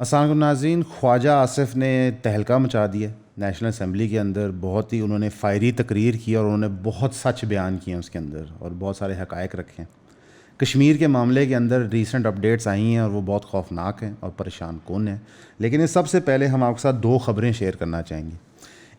السلام علیکم ناظرین، خواجہ آصف نے تہلکہ مچا دیا نیشنل اسمبلی کے اندر. بہت ہی انہوں نے فائری تقریر کی اور انہوں نے بہت سچ بیان کیے ہیں اس کے اندر اور بہت سارے حقائق رکھے ہیں. کشمیر کے معاملے کے اندر ریسنٹ اپڈیٹس آئی ہیں اور وہ بہت خوفناک ہیں اور پریشان کن ہیں. لیکن اس سب سے پہلے ہم آپ کے ساتھ دو خبریں شیئر کرنا چاہیں گے.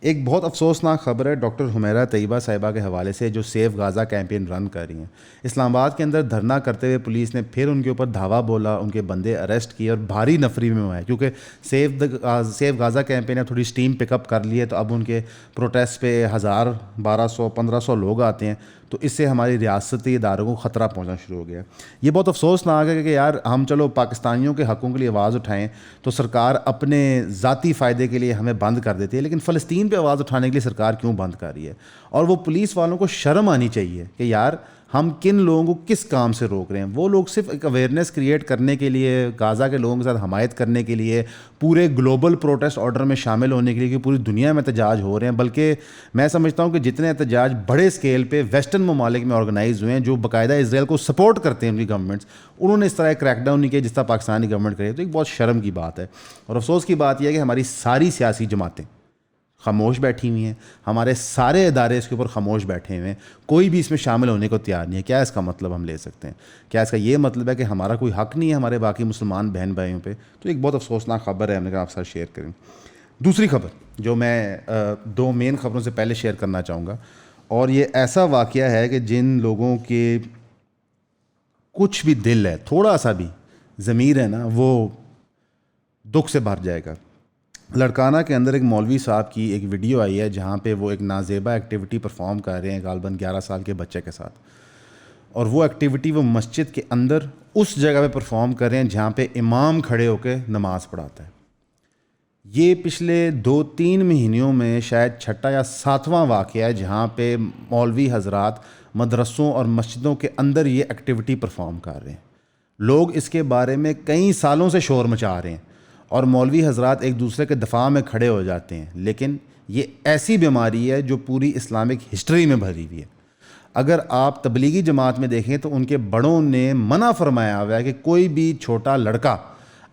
ایک بہت افسوسناک خبر ہے ڈاکٹر حمیرہ طیبہ صاحبہ کے حوالے سے، جو سیف غازہ کیمپین رن کر رہی ہیں. اسلام آباد کے اندر دھرنا کرتے ہوئے پولیس نے پھر ان کے اوپر دھاوا بولا، ان کے بندے اریسٹ کیے اور بھاری نفری میں ہوئے کیونکہ سیف غازہ کیمپین نے تھوڑی اسٹیم پک اپ کر لی ہے. تو اب ان کے پروٹیسٹ پہ 1000 1200 1500 لوگ آتے ہیں، تو اس سے ہماری ریاستی اداروں کو خطرہ پہنچنا شروع ہو گیا. یہ بہت افسوسناک ہے کہ یار ہم چلو پاکستانیوں کے حقوق کے لیے آواز اٹھائیں تو سرکار اپنے ذاتی فائدے کے لیے ہمیں بند کر دیتی ہے، لیکن فلسطین پہ آواز اٹھانے کے لیے سرکار کیوں بند کر رہی ہے؟ اور وہ پولیس والوں کو شرم آنی چاہیے کہ یار ہم کن لوگوں کو کس کام سے روک رہے ہیں. وہ لوگ صرف ایک اویئرنیس کریٹ کرنے کے لیے، غازہ کے لوگوں کے ساتھ حمایت کرنے کے لیے، پورے گلوبل پروٹیسٹ آرڈر میں شامل ہونے کے لیے کہ پوری دنیا میں احتجاج ہو رہے ہیں. بلکہ میں سمجھتا ہوں کہ جتنے احتجاج بڑے اسکیل پہ ویسٹرن ممالک میں آرگنائز ہوئے ہیں، جو باقاعدہ اسرائیل کو سپورٹ کرتے ہیں ان کی گورنمنٹس، انہوں نے اس طرح کریک ڈاؤن نہیں کیا جس طرح پاکستانی گورنمنٹ کرے. تو ایک بہت شرم کی بات ہے. اور افسوس کی بات یہ ہے کہ ہماری ساری سیاسی جماعتیں خاموش بیٹھی ہوئی ہیں، ہمارے سارے ادارے اس کے اوپر خاموش بیٹھے ہوئے ہیں، کوئی بھی اس میں شامل ہونے کو تیار نہیں ہے. کیا اس کا مطلب ہم لے سکتے ہیں؟ کیا اس کا یہ مطلب ہے کہ ہمارا کوئی حق نہیں ہے ہمارے باقی مسلمان بہن بھائیوں پہ؟ تو ایک بہت افسوسناک خبر ہے، ہم نے کہا آپ ساتھ شیئر کریں. دوسری خبر جو میں دو مین خبروں سے پہلے شیئر کرنا چاہوں گا، اور یہ ایسا واقعہ ہے کہ جن لوگوں کے کچھ بھی دل ہے، تھوڑا سا بھی ضمیر ہے نا، وہ دکھ سے بھر جائے گا. لڑکانہ کے اندر ایک مولوی صاحب کی ایک ویڈیو آئی ہے جہاں پہ وہ ایک نازیبا ایکٹیویٹی پرفارم کر رہے ہیں غالباً 11 سال کے بچے کے ساتھ. اور وہ ایکٹیویٹی وہ مسجد کے اندر اس جگہ پہ پرفارم کر رہے ہیں جہاں پہ امام کھڑے ہو کے نماز پڑھاتا ہے. یہ پچھلے 2-3 مہینوں میں شاید 6واں یا 7واں واقعہ ہے جہاں پہ مولوی حضرات مدرسوں اور مسجدوں کے اندر یہ ایکٹیویٹی پرفارم کر رہے ہیں. لوگ اس کے بارے میں کئی سالوں سے شور مچا رہے ہیں اور مولوی حضرات ایک دوسرے کے دفاع میں کھڑے ہو جاتے ہیں. لیکن یہ ایسی بیماری ہے جو پوری اسلامک ہسٹری میں بھری ہوئی ہے. اگر آپ تبلیغی جماعت میں دیکھیں تو ان کے بڑوں نے منع فرمایا ہوا ہے کہ کوئی بھی چھوٹا لڑکا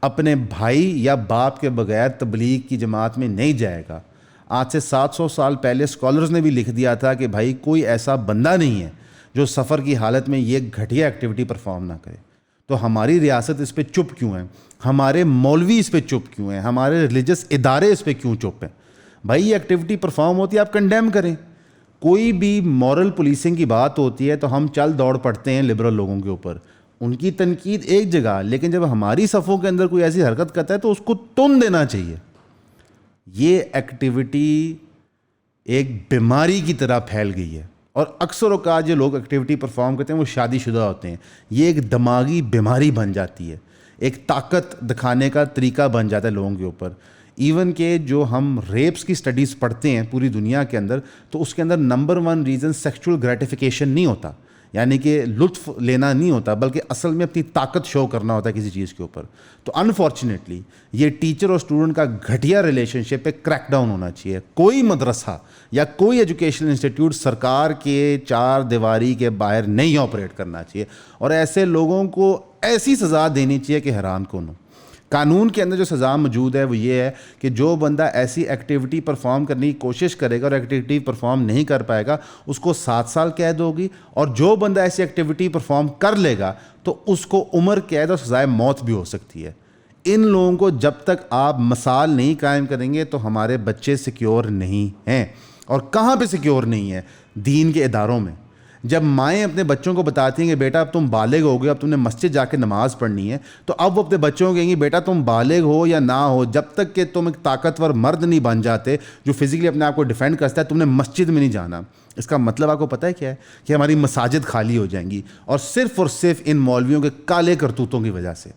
اپنے بھائی یا باپ کے بغیر تبلیغ کی جماعت میں نہیں جائے گا. آج سے 700 سال پہلے اسکالرز نے بھی لکھ دیا تھا کہ بھائی کوئی ایسا بندہ نہیں ہے جو سفر کی حالت میں یہ گھٹیا ایکٹیویٹی پرفارم نہ کرے. تو ہماری ریاست اس پہ چپ کیوں ہے؟ ہمارے مولوی اس پہ چپ کیوں ہیں؟ ہمارے ریلیجس ادارے اس پہ کیوں چپ ہیں؟ بھائی یہ ایکٹیویٹی پرفارم ہوتی ہے، آپ کنڈیم کریں. کوئی بھی مورل پولیسنگ کی بات ہوتی ہے تو ہم چل دوڑ پڑتے ہیں لبرل لوگوں کے اوپر، ان کی تنقید ایک جگہ، لیکن جب ہماری صفوں کے اندر کوئی ایسی حرکت کرتا ہے تو اس کو تن دینا چاہیے. یہ ایکٹیویٹی ایک بیماری کی طرح پھیل گئی ہے اور اکثر اوقات جو لوگ ایکٹیویٹی پرفارم کرتے ہیں وہ شادی شدہ ہوتے ہیں. یہ ایک دماغی بیماری بن جاتی ہے، ایک طاقت دکھانے کا طریقہ بن جاتا ہے لوگوں کے اوپر. ایون کہ جو ہم ریپس کی سٹڈیز پڑھتے ہیں پوری دنیا کے اندر، تو اس کے اندر نمبر 1 ریزن سیکچول گریٹیفیکیشن نہیں ہوتا، یعنی کہ لطف لینا نہیں ہوتا، بلکہ اصل میں اپنی طاقت شو کرنا ہوتا ہے کسی چیز کے اوپر. تو انفارچونیٹلی یہ ٹیچر اور اسٹوڈنٹ کا گھٹیا ریلیشن شپ پہ کریک ڈاؤن ہونا چاہیے. کوئی مدرسہ یا کوئی ایجوکیشنل انسٹیٹیوٹ سرکار کے 4 دیواری کے باہر نہیں آپریٹ کرنا چاہیے، اور ایسے لوگوں کو ایسی سزا دینی چاہیے کہ حیران کن ہو. قانون کے اندر جو سزا موجود ہے وہ یہ ہے کہ جو بندہ ایسی ایکٹیویٹی پرفارم کرنے کی کوشش کرے گا اور ایکٹیویٹی پرفارم نہیں کر پائے گا اس کو 7 سال قید ہوگی، اور جو بندہ ایسی ایکٹیویٹی پرفارم کر لے گا تو اس کو عمر قید اور سزائے موت بھی ہو سکتی ہے. ان لوگوں کو جب تک آپ مثال نہیں قائم کریں گے تو ہمارے بچے سیکیور نہیں ہیں. اور کہاں پہ سیکیور نہیں ہے؟ دین کے اداروں میں. جب مائیں اپنے بچوں کو بتاتی ہیں کہ بیٹا اب تم بالغ ہو گئے، اب تم نے مسجد جا کے نماز پڑھنی ہے، تو اب وہ اپنے بچوں کو کہیں گی بیٹا تم بالغ ہو یا نہ ہو، جب تک کہ تم ایک طاقتور مرد نہیں بن جاتے جو فزیکلی اپنے آپ کو ڈیفینڈ کرتا ہے، تم نے مسجد میں نہیں جانا. اس کا مطلب آپ کو پتہ ہے کیا ہے؟ کہ ہماری مساجد خالی ہو جائیں گی، اور صرف ان مولویوں کے کالے کرتوتوں کی وجہ سے.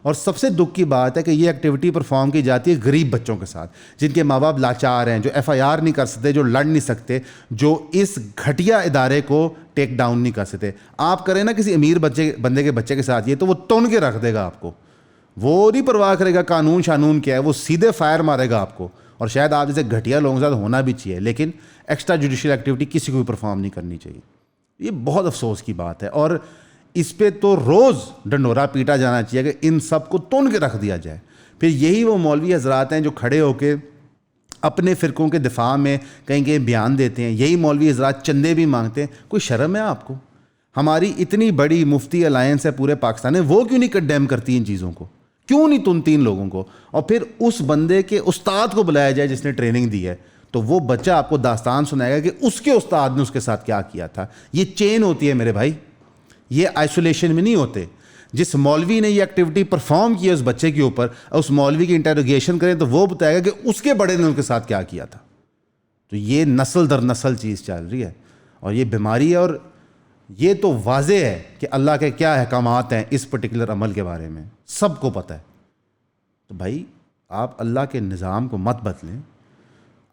اور سب سے دکھ کی بات ہے کہ یہ ایکٹیویٹی پرفارم کی جاتی ہے غریب بچوں کے ساتھ، جن کے ماں باپ لاچار ہیں، جو FIR نہیں کر سکتے، جو لڑ نہیں سکتے، جو اس گھٹیا ادارے کو ٹیک ڈاؤن نہیں کر سکتے. آپ کریں نا کسی امیر بندے کے بچے کے ساتھ یہ، تو وہ تون کے رکھ دے گا آپ کو. وہ نہیں پرواہ کرے گا قانون شانون کیا ہے، وہ سیدھے فائر مارے گا آپ کو. اور شاید آپ جیسے گھٹیا لوگوں کے ساتھ ہونا بھی چاہیے، لیکن ایکسٹرا جوڈیشل ایکٹیویٹی کسی کو بھی پرفارم نہیں کرنی چاہیے. یہ بہت افسوس کی بات ہے، اور اس پہ تو روز ڈنڈورا پیٹا جانا چاہیے کہ ان سب کو تون کے رکھ دیا جائے. پھر یہی وہ مولوی حضرات ہیں جو کھڑے ہو کے اپنے فرقوں کے دفاع میں کہیں کہیں بیان دیتے ہیں. یہی مولوی حضرات چندے بھی مانگتے ہیں. کوئی شرم ہے آپ کو؟ ہماری اتنی بڑی مفتی الائنس ہے پورے پاکستان میں, وہ کیوں نہیں کنڈیم کرتی ان چیزوں کو؟ کیوں نہیں تنتی ان لوگوں کو؟ اور پھر اس بندے کے استاد کو بلایا جائے جس نے ٹریننگ دی ہے, تو وہ بچہ آپ کو داستان سنائے گا کہ اس کے استاد نے اس کے ساتھ کیا کیا تھا. یہ چین ہوتی ہے میرے بھائی, یہ آئسولیشن میں نہیں ہوتے. جس مولوی نے یہ ایکٹیویٹی پرفارم کی ہے اس بچے کے اوپر, اس مولوی کی انٹروگیشن کریں تو وہ بتائے گا کہ اس کے بڑے نے ان کے ساتھ کیا کیا تھا. تو یہ نسل در نسل چیز چل رہی ہے اور یہ بیماری ہے. اور یہ تو واضح ہے کہ اللہ کے کیا احکامات ہیں اس پرٹیکولر عمل کے بارے میں, سب کو پتہ ہے. تو بھائی آپ اللہ کے نظام کو مت بدلیں,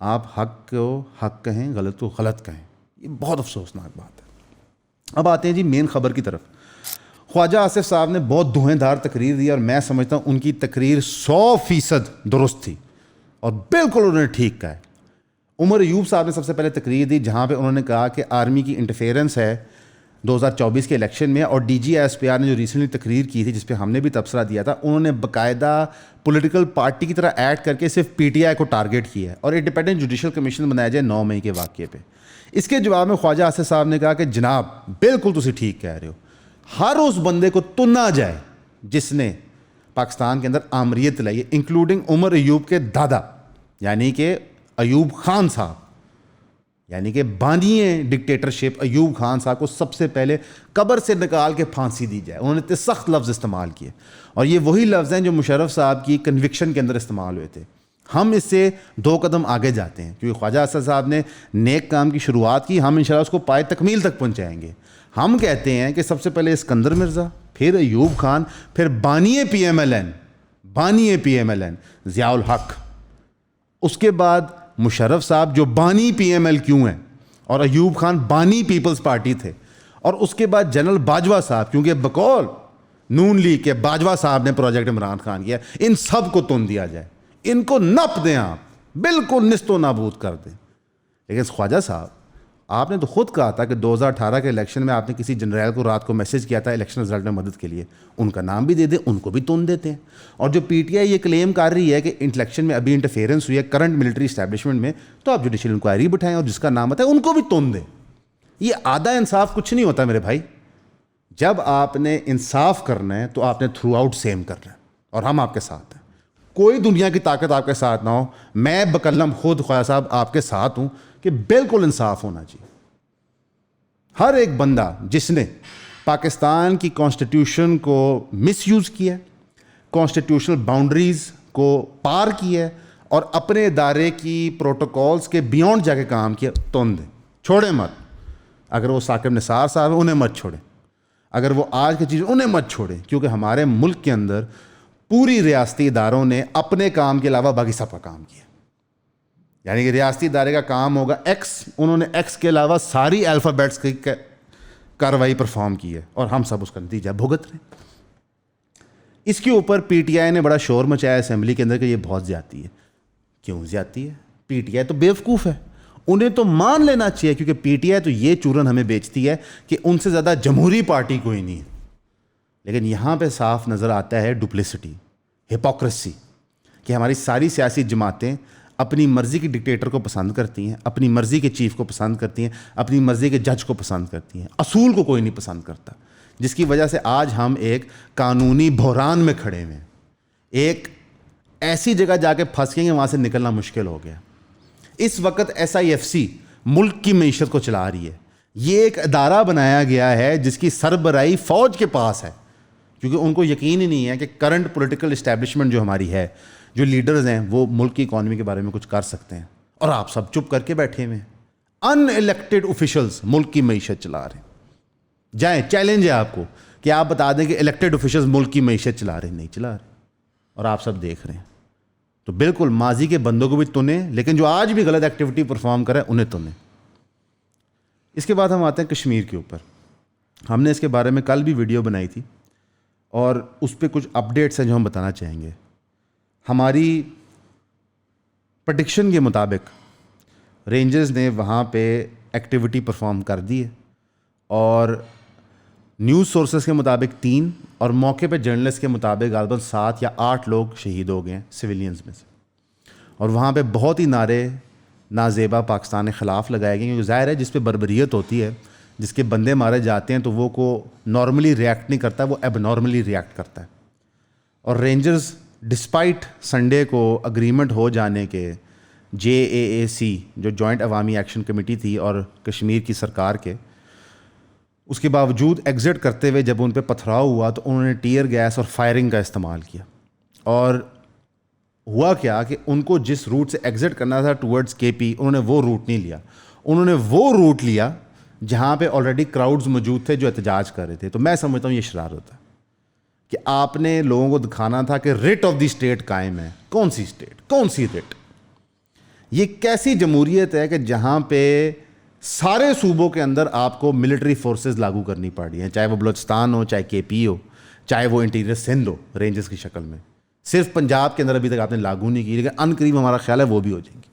آپ حق کو حق کہیں, غلط کو غلط کہیں. یہ بہت افسوسناک بات ہے. اب آتے ہیں جی مین خبر کی طرف. خواجہ آصف صاحب نے بہت دھویں دھار تقریر دی اور میں سمجھتا ہوں ان کی تقریر 100% درست تھی اور بالکل انہوں نے ٹھیک کہا ہے. عمر ایوب صاحب نے سب سے پہلے تقریر دی جہاں پہ انہوں نے کہا کہ آرمی کی انٹرفیئرنس ہے 2024 کے الیکشن میں, اور D G S P R نے جو ریسنٹلی تقریر کی تھی جس پہ ہم نے بھی تبصرہ دیا تھا, انہوں نے باقاعدہ پولیٹیکل پارٹی کی طرح ایڈ کر کے صرف پی ٹی آئی کو ٹارگیٹ کیا ہے اور انڈیپینڈنٹ جوڈیشل کمیشن بنایا جائے 9 مئی کے واقعے پہ. اس کے جواب میں خواجہ آصف صاحب نے کہا کہ جناب بالکل تسی ٹھیک کہہ رہے ہو, ہر اس بندے کو تنا جائے جس نے پاکستان کے اندر آمریت لائی ہے, انکلوڈنگ عمر ایوب کے دادا یعنی کہ ایوب خان صاحب, یعنی کہ بانی ڈکٹیٹرشپ ایوب خان صاحب کو سب سے پہلے قبر سے نکال کے پھانسی دی جائے. انہوں نے اتنے سخت لفظ استعمال کیے اور یہ وہی لفظ ہیں جو مشرف صاحب کی کنوکشن کے اندر استعمال ہوئے تھے. ہم اس سے 2 قدم آگے جاتے ہیں کیونکہ خواجہ آصف صاحب نے نیک کام کی شروعات کی, ہم انشاءاللہ اس کو پائے تکمیل تک پہنچائیں گے. ہم کہتے ہیں کہ سب سے پہلے اسکندر مرزا, پھر ایوب خان, پھر بانی P M L N Zia ul-Haq, اس کے بعد مشرف صاحب جو بانی پی ایم ایل کیوں ہیں, اور ایوب خان بانی پیپلز پارٹی تھے, اور اس کے بعد جنرل باجوہ صاحب کیونکہ بقول نون لیگ کے باجوہ صاحب نے پروجیکٹ عمران خان کیا. ان سب کو تن دیا جائے, ان کو نپ دیں, آپ بالکل نست و نابود کر دیں. لیکن خواجہ صاحب آپ نے تو خود کہا تھا کہ 2018 کے الیکشن میں آپ نے کسی جنرل کو رات کو میسج کیا تھا الیکشن رزلٹ میں مدد کے لیے, ان کا نام بھی دے دیں, ان کو بھی تن دیتے ہیں. اور جو پی ٹی آئی یہ کلیم کر رہی ہے کہ الیکشن میں ابھی انٹرفیئرنس ہوئی ہے کرنٹ ملٹری اسٹیبلشمنٹ میں, تو آپ جوڈیشل انکوائری بٹھائیں اور جس کا نام آتا ہے ان کو بھی تن دیں. یہ آدھا انصاف کچھ نہیں ہوتا میرے بھائی. جب آپ نے انصاف کرنا ہے تو آپ نے تھرو آؤٹ سیم کرنا ہے, اور ہم آپ کے ساتھ ہیں. کوئی دنیا کی طاقت آپ کے ساتھ نہ ہو, میں بکلم خود خواجہ صاحب آپ کے ساتھ ہوں کہ بالکل انصاف ہونا چاہیے. ہر ایک بندہ جس نے پاکستان کی کانسٹیٹیوشن کو مس یوز کیا, کانسٹیٹیوشنل باؤنڈریز کو پار کیا ہے اور اپنے ادارے کی پروٹوکولز کے بیونڈ جا کے کام کیا, تون دیں, چھوڑیں مت. اگر وہ ثاقب نثار صاحب ہیں انہیں مت چھوڑیں, اگر وہ آج کی چیز انہیں مت چھوڑیں, کیونکہ ہمارے ملک کے اندر پوری ریاستی اداروں نے اپنے کام کے علاوہ باقی سب کا کام کیا. یعنی کہ ریاستی ادارے کا کام ہوگا ایکس, انہوں نے ایکس کے علاوہ ساری الفابیٹس کی کارروائی پرفارم کی ہے اور ہم سب اس کا نتیجہ بھگت رہے. اس کے اوپر پی ٹی آئی نے بڑا شور مچایا اسمبلی کے اندر کہ یہ بہت زیادتی ہے. کیوں زیادتی ہے؟ پی ٹی آئی تو بیوقوف ہے, انہیں تو مان لینا چاہیے, کیونکہ پی ٹی آئی تو یہ چورن ہمیں بیچتی ہے کہ ان سے زیادہ جمہوری پارٹی کوئی نہیں ہے. لیکن یہاں پہ صاف نظر آتا ہے ڈپلیسٹی, ہپوکریسی, کہ ہماری ساری سیاسی جماعتیں اپنی مرضی کی ڈکٹیٹر کو پسند کرتی ہیں, اپنی مرضی کے چیف کو پسند کرتی ہیں, اپنی مرضی کے جج کو پسند کرتی ہیں, اصول کو کوئی نہیں پسند کرتا. جس کی وجہ سے آج ہم ایک قانونی بحران میں کھڑے ہوئے ہیں, ایک ایسی جگہ جا کے پھنس گئے ہیں وہاں سے نکلنا مشکل ہو گیا. اس وقت ایس آئی ایف سی ملک کی معیشت کو چلا رہی ہے. یہ ایک ادارہ بنایا گیا ہے جس کی سربراہی فوج کے پاس ہے, کیونکہ ان کو یقین ہی نہیں ہے کہ کرنٹ پولیٹیکل اسٹیبلشمنٹ جو ہماری ہے, جو لیڈرز ہیں, وہ ملک کی اکانومی کے بارے میں کچھ کر سکتے ہیں. اور آپ سب چپ کر کے بیٹھے ہوئے ہیں. ان الیکٹڈ آفیشلز ملک کی معیشت چلا رہے ہیں. جائیں, چیلنج ہے آپ کو کہ آپ بتا دیں کہ الیکٹڈ آفیشلز ملک کی معیشت چلا رہے ہیں. نہیں چلا رہے, اور آپ سب دیکھ رہے ہیں. تو بالکل ماضی کے بندوں کو بھی تنیں, لیکن جو آج بھی غلط ایکٹیویٹی پرفارم کرے انہیں تنیں. اس کے بعد ہم آتے ہیں کشمیر کے اوپر. ہم نے اس کے بارے میں کل بھی ویڈیو بنائی تھی اور اس پہ کچھ اپڈیٹس ہیں جو ہم بتانا چاہیں گے. ہماری پریڈکشن کے مطابق رینجرز نے وہاں پہ ایکٹیویٹی پرفارم کر دی ہے, اور نیوز سورسز کے مطابق 3 اور موقع پہ جرنلسٹ کے مطابق غالباً 7 یا 8 لوگ شہید ہو گئے ہیں سویلینز میں سے. اور وہاں پہ بہت ہی نعرے نازیبا پاکستان کے خلاف لگائے گئے, کیونکہ ظاہر ہے جس پہ بربریت ہوتی ہے, جس کے بندے مارے جاتے ہیں, تو وہ کو نارملی ریئیکٹ نہیں کرتا, وہ ایب نارملی ریئیکٹ کرتا ہے. اور رینجرز ڈسپائٹ سنڈے کو اگریمنٹ ہو جانے کے JAAC جو جوائنٹ عوامی ایکشن کمیٹی تھی اور کشمیر کی سرکار کے, اس کے باوجود ایگزٹ کرتے ہوئے جب ان پہ پتھراؤ ہوا تو انہوں نے ٹیئر گیس اور فائرنگ کا استعمال کیا. اور ہوا کیا کہ ان کو جس روٹ سے ایگزٹ کرنا تھا ٹورڈز KP, انہوں نے وہ روٹ نہیں لیا, انہوں نے وہ روٹ لیا جہاں پہ آلریڈی کراؤڈز موجود تھے جو احتجاج کر رہے تھے. تو میں سمجھتا ہوں یہ شرارت ہے کہ آپ نے لوگوں کو دکھانا تھا کہ ریٹ آف دی اسٹیٹ قائم ہے. کون سی اسٹیٹ, کون سی ریٹ؟ یہ کیسی جمہوریت ہے کہ جہاں پہ سارے صوبوں کے اندر آپ کو ملٹری فورسز لاگو کرنی پڑ رہی ہیں, چاہے وہ بلوچستان ہو, چاہے KP ہو, چاہے وہ انٹیریئر سندھ ہو رینجز کی شکل میں. صرف پنجاب کے اندر ابھی تک آپ نے لاگو نہیں کی, لیکن ان قریب ہمارا خیال ہے وہ بھی ہو جائیں گی,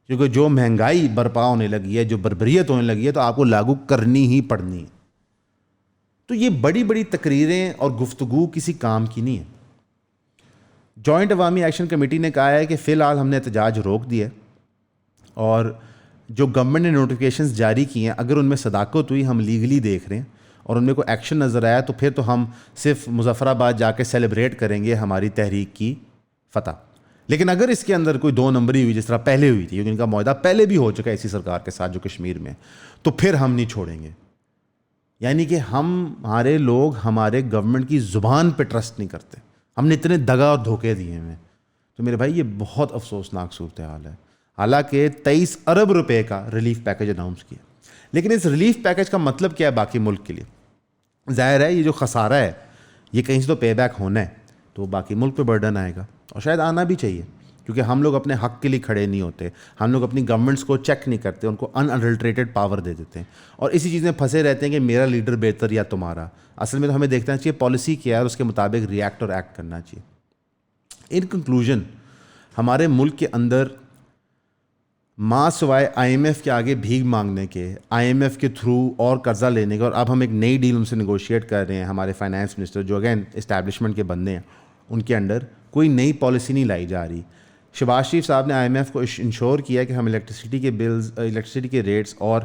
کیونکہ جو مہنگائی برپا ہونے لگی ہے, جو بربریت ہونے لگی ہے, تو آپ کو لاگو کرنی ہی پڑنی ہے. تو یہ بڑی بڑی تقریریں اور گفتگو کسی کام کی نہیں ہے. جوائنٹ عوامی ایکشن کمیٹی نے کہا ہے کہ فی الحال ہم نے احتجاج روک دیا ہے, اور جو گورنمنٹ نے نوٹیفیکیشنز جاری کی ہیں اگر ان میں صداقت ہوئی, ہم لیگلی دیکھ رہے ہیں, اور ان میں کوئی ایکشن نظر آیا تو پھر تو ہم صرف مظفر آباد جا کے سیلیبریٹ کریں گے ہماری تحریک کی فتح. لیکن اگر اس کے اندر کوئی 2 نمبری ہوئی جس طرح پہلے ہوئی تھی, کیونکہ ان کا معاہدہ پہلے بھی ہو چکا ہے اسی سرکار کے ساتھ جو کشمیر میں, تو پھر ہم نہیں چھوڑیں گے. یعنی کہ ہمارے لوگ ہمارے گورنمنٹ کی زبان پہ ٹرسٹ نہیں کرتے, ہم نے اتنے دغا اور دھوکے دیے ہیں. تو میرے بھائی یہ بہت افسوسناک صورتحال ہے. حالانکہ 23 ارب روپے کا ریلیف پیکج اناؤنس کیا, لیکن اس ریلیف پیکج کا مطلب کیا ہے باقی ملک کے لیے؟ ظاہر ہے یہ جو خسارہ ہے یہ کہیں سے تو پے بیک ہونا ہے, تو باقی ملک پہ برڈن آئے گا, اور شاید آنا بھی چاہیے, کیونکہ ہم لوگ اپنے حق کے لیے کھڑے نہیں ہوتے, ہم لوگ اپنی گورنمنٹس کو چیک نہیں کرتے, ان کو انڈلٹریٹڈ پاور دے دیتے ہیں, اور اسی چیز میں پھنسے رہتے ہیں کہ میرا لیڈر بہتر یا تمہارا. اصل میں تو ہمیں دیکھنا چاہیے پالیسی کیا ہے اور اس کے مطابق ریئیکٹ اور ایکٹ کرنا چاہیے. ان کنکلوژن ہمارے ملک کے اندر ماں سوائے IMF کے آگے بھیک مانگنے کے, IMF کے تھرو اور قرضہ لینے کے, اور اب ہم ایک نئی ڈیل ان سے نیگوشیٹ کر رہے ہیں, ہمارے فائنانس منسٹر جو اگین اسٹیبلشمنٹ کے بندے ہیں, ان کے انڈر کوئی نئی پالیسی نہیں لائی جا رہی. شہباز شریف صاحب نے IMF کو انشور کیا کہ ہم الیکٹریسٹی کے بلز, الیکٹریسٹی کے ریٹس اور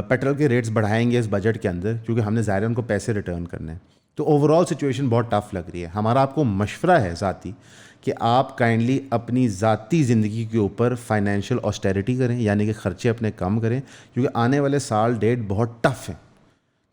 پیٹرول کے ریٹس بڑھائیں گے اس بجٹ کے اندر, کیونکہ ہم نے ظاہر ان کو پیسے ریٹرن کرنے ہیں. تو اوور آل سچویشن بہت ٹف لگ رہی ہے. ہمارا آپ کو مشورہ ہے ذاتی کہ آپ کائنڈلی اپنی ذاتی زندگی کے اوپر فائنینشیل آسٹیرٹی کریں, یعنی کہ خرچے اپنے کم کریں, کیونکہ آنے والے سال ڈیٹ بہت ٹف ہیں.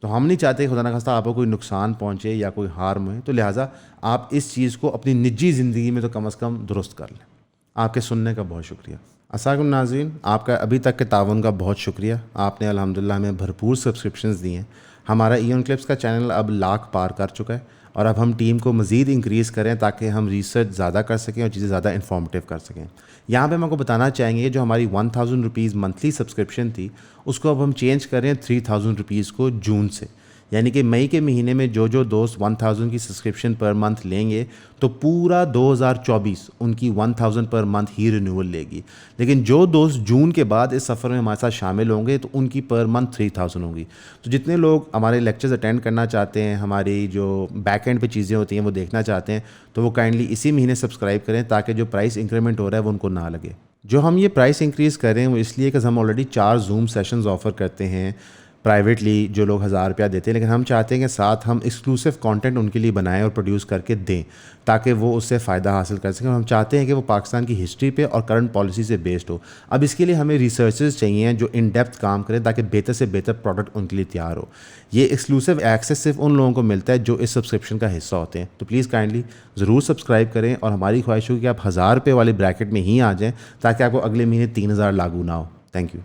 تو ہم نہیں چاہتے کہ خدا نخواستہ آپ کو کوئی نقصان پہنچے یا کوئی ہارم ہوئے, تو لہٰذا آپ اس چیز کو اپنی نجی زندگی میں تو کم از کم درست کر لیں. آپ کے سننے کا بہت شکریہ. السلام علیکم ناظرین, آپ کا ابھی تک کے تعاون کا بہت شکریہ. آپ نے الحمدللہ ہمیں بھرپور سبسکرپشنز دی ہیں. ہمارا ایون کلپس کا چینل اب 1,00,000 پار کر چکا ہے, اور اب ہم ٹیم کو مزید انکریز کریں تاکہ ہم ریسرچ زیادہ کر سکیں اور چیزیں زیادہ انفارمیٹیو کر سکیں. یہاں پہ ہم آپ کو بتانا چاہیں گے جو ہماری 1,000 روپیز منتھلی سبسکرپشن تھی اس کو اب ہم چینج کریں 3,000 روپیز کو جون سے, یعنی کہ مئی کے مہینے میں جو دوست 1,000 کی سبسکرپشن پر منتھ لیں گے تو پورا 2024 ان کی 1,000 پر منتھ ہی رینیول لے گی. لیکن جو دوست جون کے بعد اس سفر میں ہمارے ساتھ شامل ہوں گے تو ان کی پر منتھ 3,000 ہوگی. تو جتنے لوگ ہمارے لیکچرز اٹینڈ کرنا چاہتے ہیں, ہماری جو بیک اینڈ پہ چیزیں ہوتی ہیں وہ دیکھنا چاہتے ہیں, تو وہ کائنڈلی اسی مہینے سبسکرائب کریں تاکہ جو پرائس انکریمنٹ ہو رہا ہے وہ ان کو نہ لگے. جو ہم یہ پرائس انکریز کریں وہ اس لیے کہ ہم آلریڈی 4 زوم سیشنز آفر کرتے ہیں پرائیویٹلی جو لوگ 1,000 روپیہ دیتے ہیں, لیکن ہم چاہتے ہیں کہ ساتھ ہم ایکسکلوسیو کانٹینٹ ان کے لیے بنائیں اور پروڈیوس کر کے دیں تاکہ وہ اس سے فائدہ حاصل کر سکیں. اور ہم چاہتے ہیں کہ وہ پاکستان کی ہسٹری پہ اور کرنٹ پالیسی سے بیسڈ ہو. اب اس کے لیے ہمیں ریسرچرز چاہیے جو ان ڈیپتھ کام کریں تاکہ بہتر سے بہتر پروڈکٹ ان کے لیے تیار ہو. یہ ایکسکلوسیو ایکسیس صرف ان لوگوں کو ملتا ہے جو اس سبسکرپشن کا حصہ ہوتے ہیں. تو پلیز کائنڈلی ضرور سبسکرائب کریں, اور ہماری خواہش ہوگی کہ آپ 1,000 روپے والے بریکٹ میں ہی آ جائیں تاکہ آپ کو اگلے مہینے 3,000 لاگو نہ ہو. Thank you.